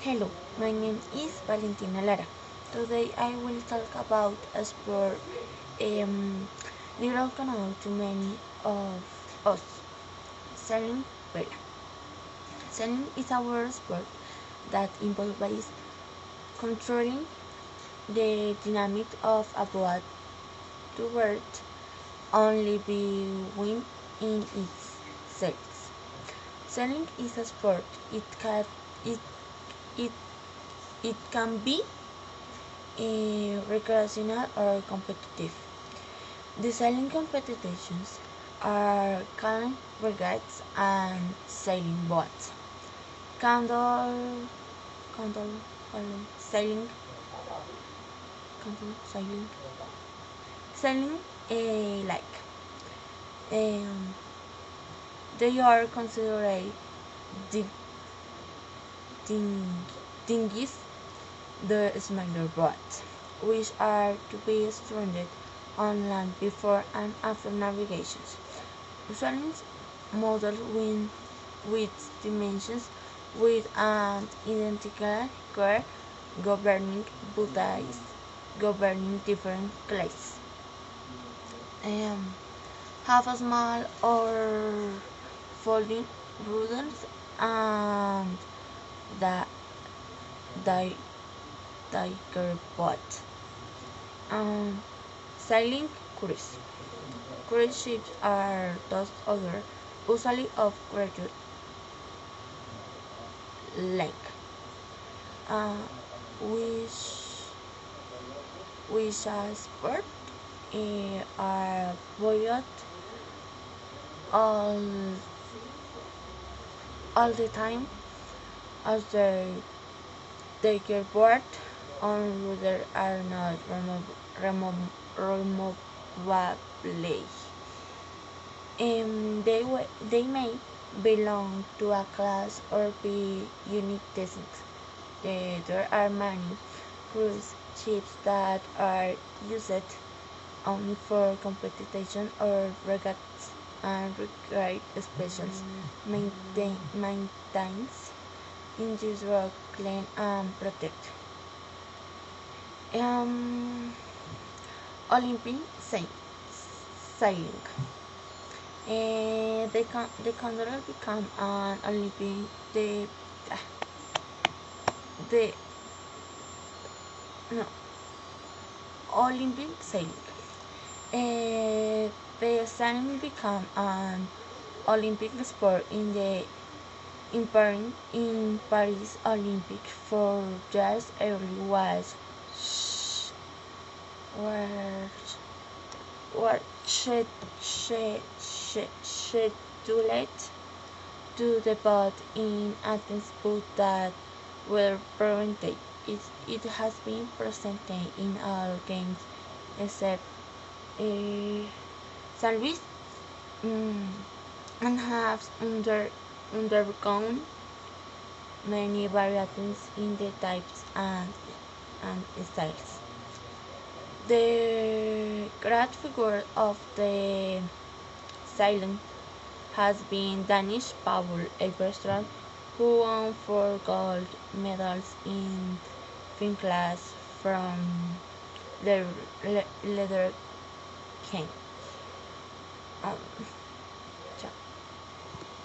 Hello, my name is Valentina Lara. Today I will talk about a sport little known to many of us, sailing vela. Sailing is a water sport that involves controlling the dynamic of a boat toward only be wind in its sails. Sailing is a sport. It it it can be recreational or competitive. The sailing competitions are canoe regatas and sailing boats. Candle, sailing, sailing, like um, they are considered the dinghies, the smaller boats, which are to be stranded on land before and after navigations. Usually model with dimensions with an identical curve governing bodies governing different classes. Um, have a small or folding rudels and the di- diker boat. Um, Sailing cruise. Cruise ships are those other, usually of greater length, uh, which a sport are voyage all all the time as they get bored on rudder are not removable. They may belong to a class or be unique designs. There are many cruise ships that are used only for competition or regatas and require special maintenance in this rock clean and protect. Um, Olympic sailing. The condor become an Olympic the no Olympic sailing. The sailing became an Olympic sport in Paris Olympic for years early were were scheduled to debut in Athens but that were prevented. It has been presented in all games except uh, San Luis mm, and has undergone many variations in the types and styles. The great figure of the silent has been Danish Paul Elberstrand, who won 4 gold medals in fin class from leather king. Um,